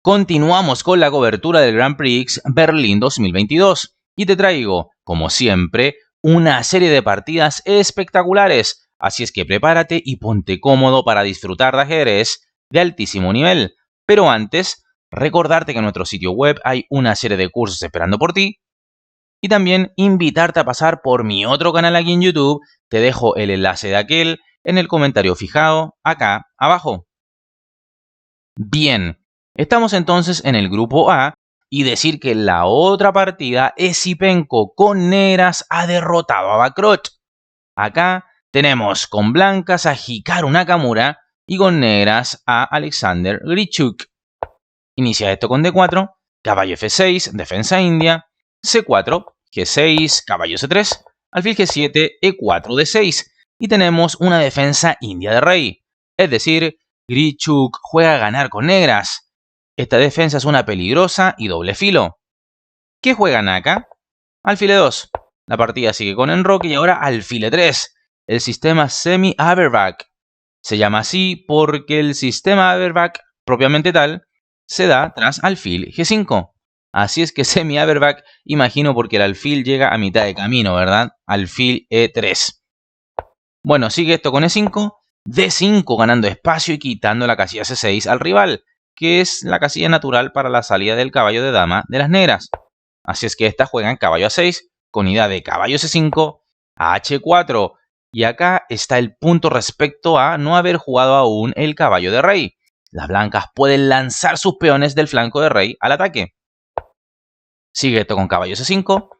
Continuamos con la cobertura del Grand Prix Berlín 2022 y te traigo, como siempre, una serie de partidas espectaculares, así es que prepárate y ponte cómodo para disfrutar de ajedrez de altísimo nivel. Pero antes, recordarte que en nuestro sitio web hay una serie de cursos esperando por ti y también invitarte a pasar por mi otro canal aquí en YouTube. Te dejo el enlace de aquel en el comentario fijado acá abajo. Bien, estamos entonces en el grupo A y decir que la otra partida Esipenko con negras ha derrotado a Bacrot. Acá tenemos con blancas a Hikaru Nakamura y con negras a Alexander Grischuk. Inicia esto con D4, caballo F6, defensa india, C4, G6, caballo C3, alfil G7, E4, D6. Y tenemos una defensa india de rey. Es decir, Grischuk juega a ganar con negras. Esta defensa es una peligrosa y doble filo. ¿Qué juega Naka? Alfil E2. La partida sigue con enroque y ahora alfil E3. El sistema semi-Averbach. Se llama así porque el sistema Averbach, propiamente tal, se da tras alfil G5. Así es que semi-Averbach, imagino porque el alfil llega a mitad de camino, ¿verdad? Alfil E3. Bueno, sigue esto con E5, D5 ganando espacio y quitando la casilla C6 al rival, que es la casilla natural para la salida del caballo de dama de las negras. Así es que esta juega en caballo A6, con idea de caballo C5, a H4. Y acá está el punto respecto a no haber jugado aún el caballo de rey. Las blancas pueden lanzar sus peones del flanco de rey al ataque. Sigue esto con caballo C5,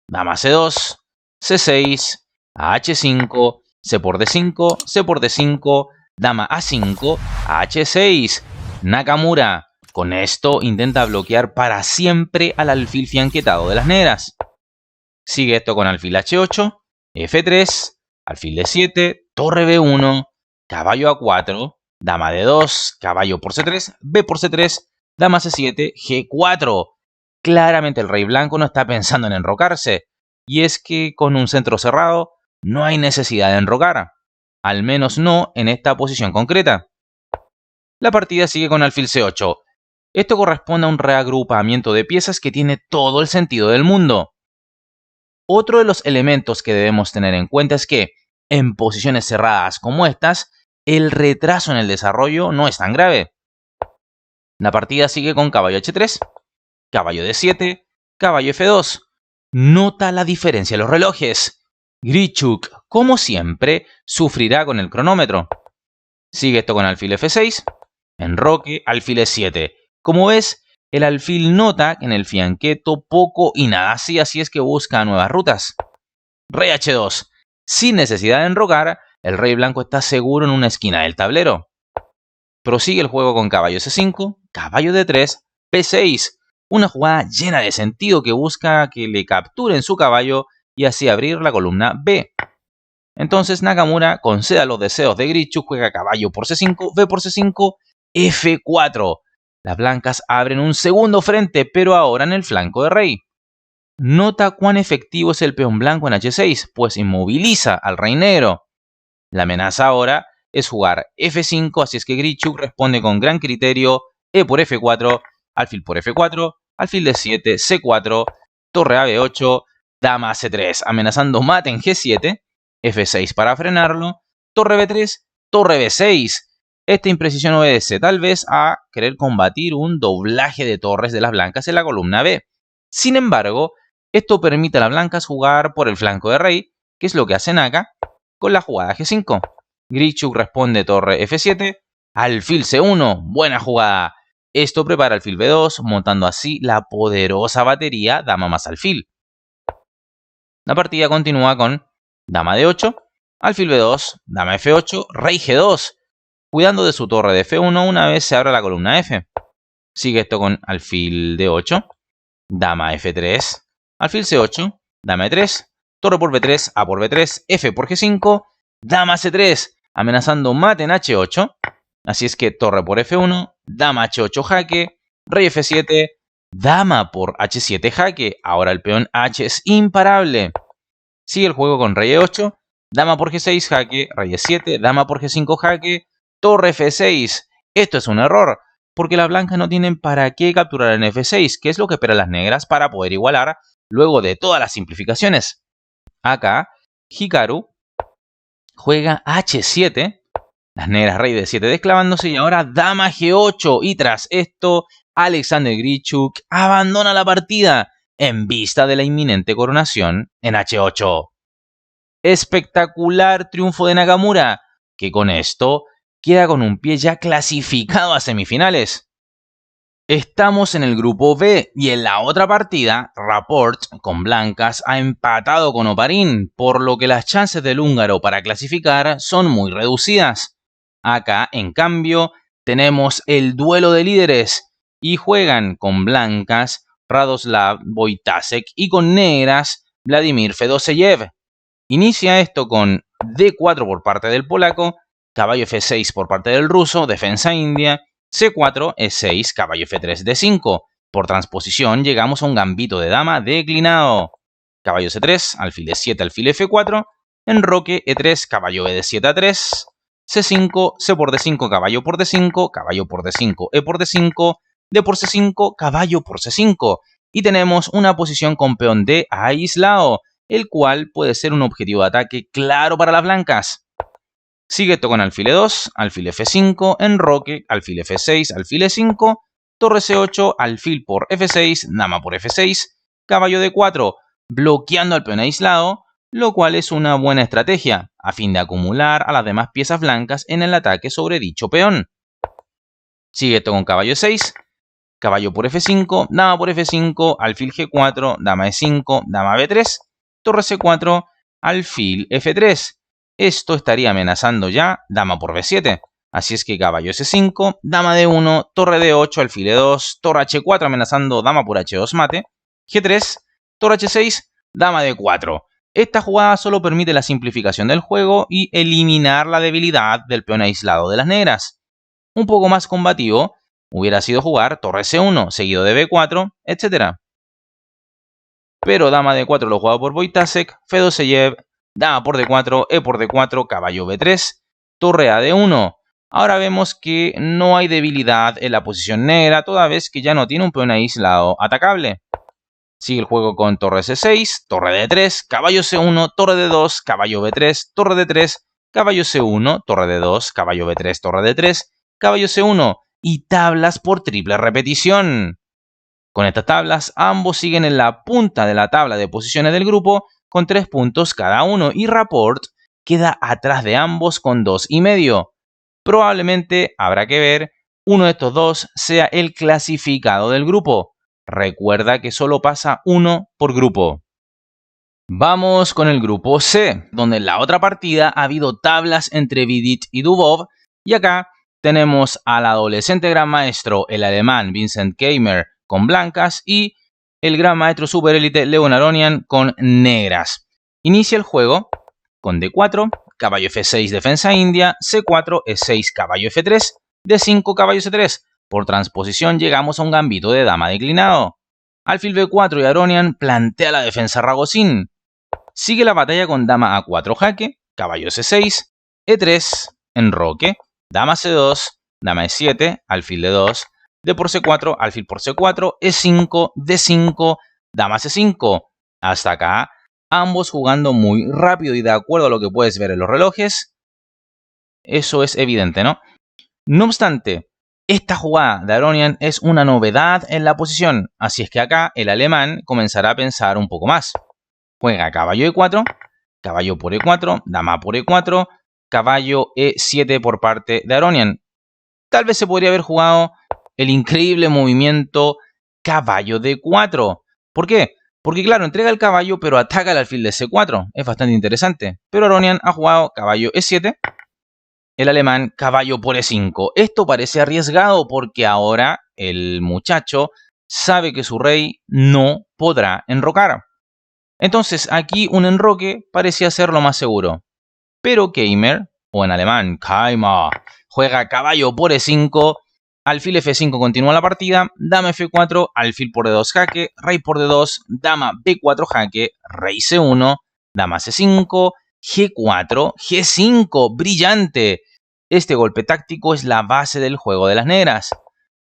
dama C2, C6, a H5, C por D5, C por D5, dama A5, a H6. Nakamura con esto intenta bloquear para siempre al alfil fianquetado de las negras. Sigue esto con alfil H8, F3, alfil D7, torre B1, caballo A4, dama D2, caballo por C3, B por C3, dama C7, G4. Claramente el rey blanco no está pensando en enrocarse, y es que con un centro cerrado no hay necesidad de enrocar, al menos no en esta posición concreta. La partida sigue con alfil C8. Esto corresponde a un reagrupamiento de piezas que tiene todo el sentido del mundo. Otro de los elementos que debemos tener en cuenta es que, en posiciones cerradas como estas, el retraso en el desarrollo no es tan grave. La partida sigue con caballo H3, caballo D7, caballo F2. Nota la diferencia en los relojes. Grischuk, como siempre, sufrirá con el cronómetro. Sigue esto con alfil F6, enroque, alfil E7. Como ves, el alfil nota en el fianqueto poco y nada así es que busca nuevas rutas. Rey H2. Sin necesidad de enrocar, el rey blanco está seguro en una esquina del tablero. Prosigue el juego con caballo C5, caballo D3, P6. Una jugada llena de sentido que busca que le capturen su caballo y así abrir la columna B. Entonces Nakamura conceda los deseos de Grischuk, juega caballo por C5, B por C5, F4. Las blancas abren un segundo frente, pero ahora en el flanco de rey. Nota cuán efectivo es el peón blanco en H6, pues inmoviliza al rey negro. La amenaza ahora es jugar F5, así es que Grischuk responde con gran criterio, E por F4, alfil por F4, alfil D7, C4, torre a B8, dama C3, amenazando mate en G7, F6 para frenarlo, torre B3, torre B6. Esta imprecisión obedece tal vez a querer combatir un doblaje de torres de las blancas en la columna B. Sin embargo, esto permite a las blancas jugar por el flanco de rey, que es lo que hacen acá con la jugada G5. Grischuk responde torre F7, alfil C1, buena jugada. Esto prepara alfil B2, montando así la poderosa batería dama más alfil. La partida continúa con dama D8, alfil B2, dama F8, rey G2, cuidando de su torre de F1 una vez se abra la columna F. Sigue esto con alfil D8, dama F3, alfil C8, dama E3, torre por B3, A por B3, F por G5, dama C3, amenazando mate en H8. Así es que torre por F1, dama H8 jaque, rey F7, dama por H7 jaque. Ahora el peón H es imparable. Sigue el juego con rey E8, dama por G6 jaque, rey E7, dama por G5 jaque, torre F6. Esto es un error, porque las blancas no tienen para qué capturar en F6, que es lo que esperan las negras para poder igualar luego de todas las simplificaciones. Acá, Hikaru juega H7, las negras rey de 7 desclavándose y ahora dama G8, y tras esto Alexander Grichuk abandona la partida en vista de la inminente coronación en H8. Espectacular triunfo de Nakamura, que con esto queda con un pie ya clasificado a semifinales. Estamos en el grupo B y en la otra partida, Rapport con blancas ha empatado con Oparin, por lo que las chances del húngaro para clasificar son muy reducidas. Acá, en cambio, tenemos el duelo de líderes y juegan con blancas Radoslav Wojtaszek y con negras Vladimir Fedoseyev. Inicia esto con D4 por parte del polaco, caballo F6 por parte del ruso, defensa india, C4, E6, caballo F3, D5. Por transposición llegamos a un gambito de dama declinado. Caballo C3, alfil E7, alfil F4, enroque E3, caballo E de 7 a 3, C5, C por D5, caballo por D5, caballo por D5, E por D5, D por C5, caballo por C5. Y tenemos una posición con peón D aislado, el cual puede ser un objetivo de ataque claro para las blancas. Sigue esto con alfil E2, alfil F5, enroque, alfil F6, alfil E5, torre C8, alfil por F6, dama por F6, caballo D4, bloqueando al peón aislado, lo cual es una buena estrategia, a fin de acumular a las demás piezas blancas en el ataque sobre dicho peón. Sigue esto con caballo E6, caballo por F5, dama por F5, alfil G4, dama E5, dama B3, torre C4, alfil F3. Esto estaría amenazando ya dama por B7. Así es que caballo S5, dama D1, torre D8, alfil E2, torre H4 amenazando dama por H2 mate, G3, torre H6, dama D4. Esta jugada solo permite la simplificación del juego y eliminar la debilidad del peón aislado de las negras. Un poco más combativo hubiera sido jugar torre C1 seguido de B4, etc. Pero dama D4 lo jugado por Wojtaszek, Fedoseyev, dama por D4, E por D4, caballo B3, torre a D1. Ahora vemos que no hay debilidad en la posición negra, toda vez que ya no tiene un peón aislado atacable. Sigue el juego con torre C6, torre D3, caballo C1, torre D2, caballo B3, torre D3, caballo C1, torre D2, caballo B3, torre D3, caballo C1 y tablas por triple repetición. Con estas tablas, ambos siguen en la punta de la tabla de posiciones del grupo con 3 puntos cada uno y Rapport queda atrás de ambos con 2,5. Probablemente habrá que ver uno de estos dos sea el clasificado del grupo. Recuerda que solo pasa uno por grupo. Vamos con el grupo C, donde en la otra partida ha habido tablas entre Vidit y Dubov, y acá tenemos al adolescente gran maestro, el alemán Vincent Keimer, con blancas y el gran maestro superélite Leon Aronian con negras. Inicia el juego con D4, caballo F6 defensa india, C4, E6 caballo F3, D5 caballo C3. Por transposición llegamos a un gambito de dama declinado. Alfil B4 y Aronian plantea la defensa Ragozin. Sigue la batalla con dama A4 jaque, caballo C6, E3, enroque, dama C2, dama E7, alfil D2, D por C4, alfil por C4, E5, D5, dama C5. Hasta acá, ambos jugando muy rápido y de acuerdo a lo que puedes ver en los relojes. Eso es evidente, ¿no? No obstante, esta jugada de Aronian es una novedad en la posición, así es que acá el alemán comenzará a pensar un poco más. Juega caballo E4, caballo por E4, dama por E4, caballo E7 por parte de Aronian. Tal vez se podría haber jugado el increíble movimiento caballo D4. ¿Por qué? Porque claro, entrega el caballo pero ataca el alfil de C4. Es bastante interesante. Pero Aronian ha jugado caballo E7, el alemán caballo por E5. Esto parece arriesgado porque ahora el muchacho sabe que su rey no podrá enrocar. Entonces aquí un enroque parecía ser lo más seguro. Pero Keimer, o en alemán Keimer, juega caballo por E5, alfil F5 continúa la partida, dama F4, alfil por D2 jaque, rey por D2, dama B4 jaque, rey C1, dama C5, G4, G5, brillante. Este golpe táctico es la base del juego de las negras.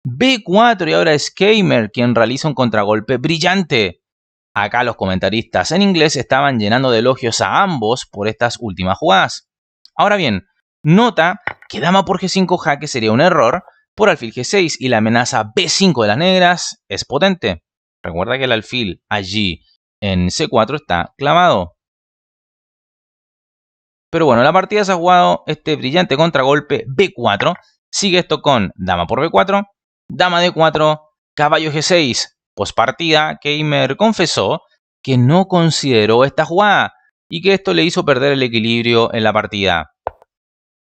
B4 y ahora es Keimer quien realiza un contragolpe brillante. Acá los comentaristas en inglés estaban llenando de elogios a ambos por estas últimas jugadas. Ahora bien, nota que dama por G5 jaque sería un error por alfil G6 y la amenaza B5 de las negras es potente. Recuerda que el alfil allí en C4 está clavado. Pero bueno, la partida se ha jugado este brillante contragolpe B4. Sigue esto con dama por B4, dama D4, caballo G6. Pospartida, Keimer confesó que no consideró esta jugada y que esto le hizo perder el equilibrio en la partida.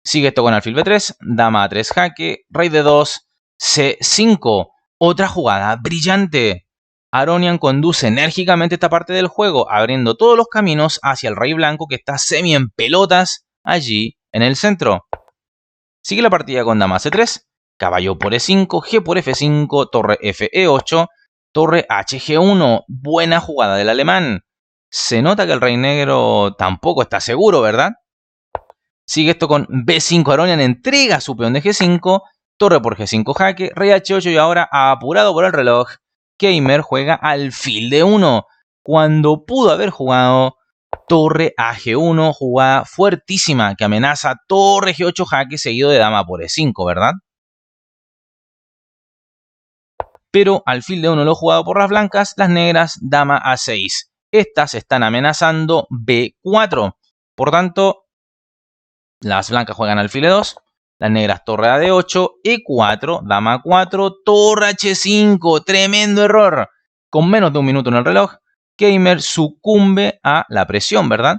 Sigue esto con alfil B3, dama A3 jaque, rey D2, C5. Otra jugada brillante. Aronian conduce enérgicamente esta parte del juego, abriendo todos los caminos hacia el rey blanco que está semi en pelotas allí en el centro. Sigue la partida con dama C3, caballo por E5, G por F5, torre F E8, torre HG1. Buena jugada del alemán. Se nota que el rey negro tampoco está seguro, ¿verdad? Sigue esto con B5, Aronian entrega su peón de G5, torre por G5 jaque, rey H8 y ahora, apurado por el reloj, Keimer juega alfil D1, cuando pudo haber jugado torre a G1, jugada fuertísima que amenaza torre G8 jaque seguido de dama por E5, ¿verdad? Pero alfil D1 lo jugado por las blancas, las negras dama A6. Estas están amenazando B4, por tanto, las blancas juegan alfil E2, las negras torre a D8, E4, dama A4, torre H5. Tremendo error. Con menos de un minuto en el reloj, Keimer sucumbe a la presión, ¿verdad?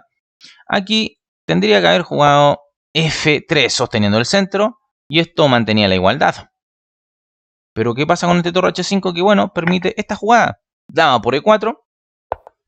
Aquí tendría que haber jugado F3 sosteniendo el centro y esto mantenía la igualdad. Pero ¿qué pasa con este torre H5 que, bueno, permite esta jugada? Dama por E4,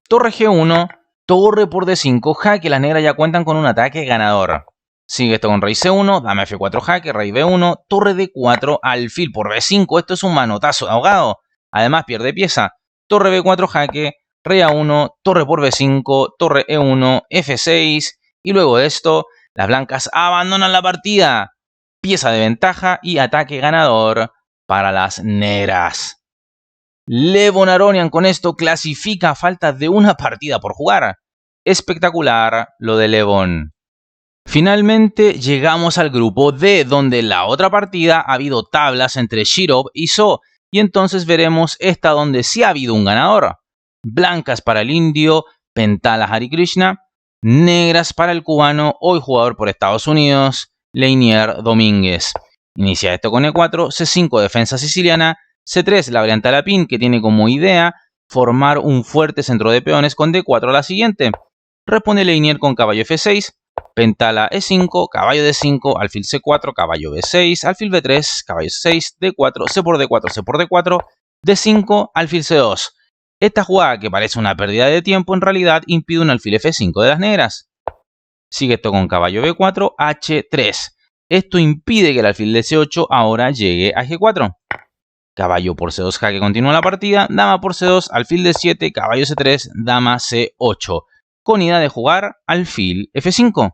torre G1, torre por D5, jaque. Las negras ya cuentan con un ataque ganador. Sigue esto con rey C1, dama F4 jaque, rey B1, torre D4, alfil por B5. Esto es un manotazo de ahogado. Además pierde pieza. Torre B4 jaque, rey A1, torre por B5, torre E1, F6. Y luego de esto, las blancas abandonan la partida. Pieza de ventaja y ataque ganador para las negras. Levon Aronian con esto clasifica a falta de una partida por jugar. Espectacular lo de Levon. Finalmente llegamos al grupo D, donde la otra partida ha habido tablas entre Shirov y So, y entonces veremos esta donde sí ha habido un ganador. Blancas para el indio Pentala Harikrishna, negras para el cubano, hoy jugador por Estados Unidos, Leinier Domínguez. Inicia esto con E4, C5 defensa siciliana, C3 la variante Alapín que tiene como idea formar un fuerte centro de peones con D4 a la siguiente. Responde Leinier con caballo F6, Pentala E5, caballo D5, alfil C4, caballo B6, alfil B3, caballo C6, D4, C por D4, C por D4, D5, alfil C2. Esta jugada que parece una pérdida de tiempo en realidad impide un alfil F5 de las negras. Sigue esto con caballo B4, H3. Esto impide que el alfil de C8 ahora llegue a G4. Caballo por C2 jaque continúa la partida, dama por C2, alfil D7, caballo C3, dama C8. Con idea de jugar alfil F5.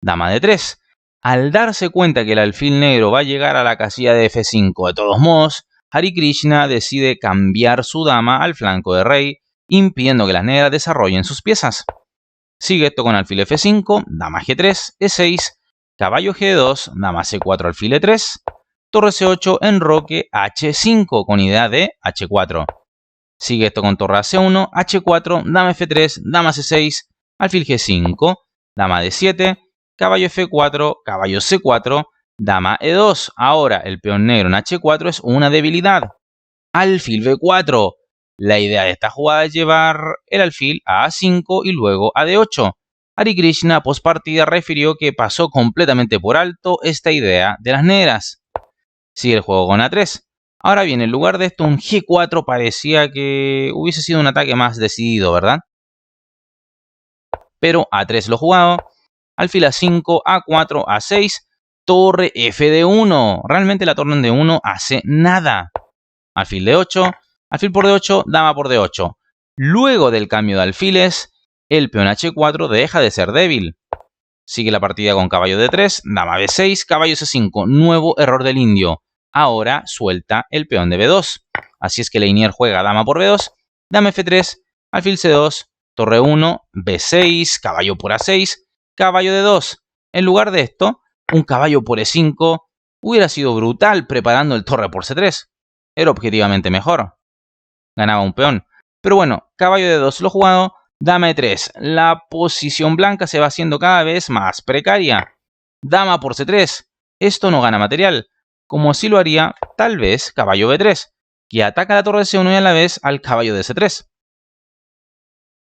Dama D3. Al darse cuenta que el alfil negro va a llegar a la casilla de F5 de todos modos, Harikrishna decide cambiar su dama al flanco de rey, impidiendo que las negras desarrollen sus piezas. Sigue esto con alfil F5, dama G3, E6, caballo G2, dama C4, alfil E3, torre C8, enroque H5 con idea de H4. Sigue esto con torre C1, H4, dama F3, dama C6, alfil G5, dama D7, caballo F4, caballo C4, dama E2. Ahora el peón negro en H4 es una debilidad. Alfil B4. La idea de esta jugada es llevar el alfil a A5 y luego a D8. Harikrishna postpartida refirió que pasó completamente por alto esta idea de las negras. Sigue el juego con A3. Ahora bien, en lugar de esto un G4 parecía que hubiese sido un ataque más decidido, ¿verdad? Pero A3 lo jugado. Alfil A5, A4, A6, torre F de 1. Realmente la torre de 1 hace nada. Alfil D8, alfil por D8, dama por D8. Luego del cambio de alfiles, el peón H4 deja de ser débil. Sigue la partida con caballo D3, dama B6, caballo C5. Nuevo error del indio. ahora suelta el peón de B2. Así es que Leinier juega dama por B2, dama F3, alfil C2, torre 1, B6, caballo por A6, caballo D2. En lugar de esto, un caballo por E5 hubiera sido brutal preparando el torre por C3. Era objetivamente mejor. Ganaba un peón. Pero bueno, caballo D2 lo jugado, dama E3. La posición blanca se va haciendo cada vez más precaria. Dama por C3. Esto no gana material, como si lo haría tal vez caballo B3, que ataca la torre de C1 y a la vez al caballo de C3.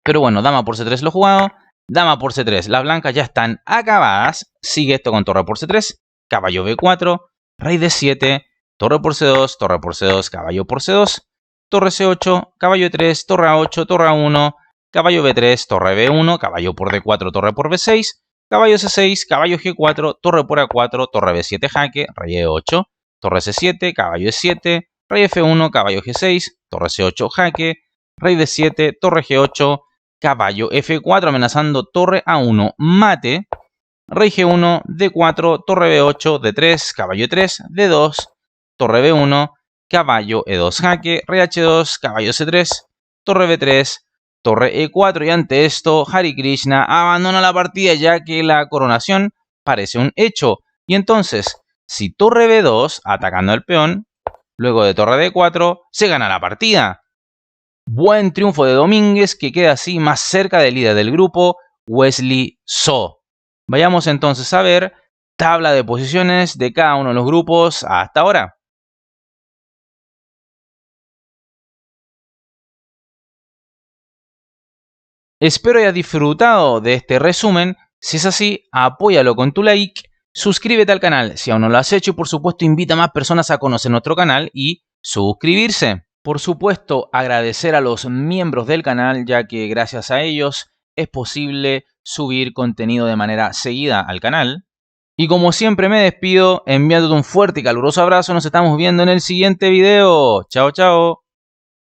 Pero bueno, dama por C3 lo jugado, dama por C3. Las blancas ya están acabadas. Sigue esto con torre por C3, caballo B4, rey D7, torre por C2, caballo por C2, torre C8, caballo E3, torre A8, torre A1, caballo B3, torre B1, caballo por D4, torre por B6, caballo C6, caballo G4, torre por A4, torre B7 jaque, rey E8, torre C7, caballo E7, rey F1, caballo G6, torre C8 jaque, rey D7, torre G8, caballo F4 amenazando torre A1, mate, rey G1, D4, torre B8, D3, caballo E3, D2, torre B1, caballo E2 jaque, rey H2, caballo C3, torre B3, torre E4 y ante esto Hare Krishna abandona la partida ya que la coronación parece un hecho. Y entonces, si torre B2 atacando al peón, luego de torre D4 se gana la partida. Buen triunfo de Domínguez que queda así más cerca del líder del grupo, Wesley So. Vayamos entonces a ver tabla de posiciones de cada uno de los grupos hasta ahora. Espero hayas disfrutado de este resumen. Si es así, apóyalo con tu like, suscríbete al canal si aún no lo has hecho y por supuesto invita a más personas a conocer nuestro canal y suscribirse. Por supuesto, agradecer a los miembros del canal ya que gracias a ellos es posible subir contenido de manera seguida al canal. Y como siempre me despido enviándote un fuerte y caluroso abrazo. Nos estamos viendo en el siguiente video. Chao, chao.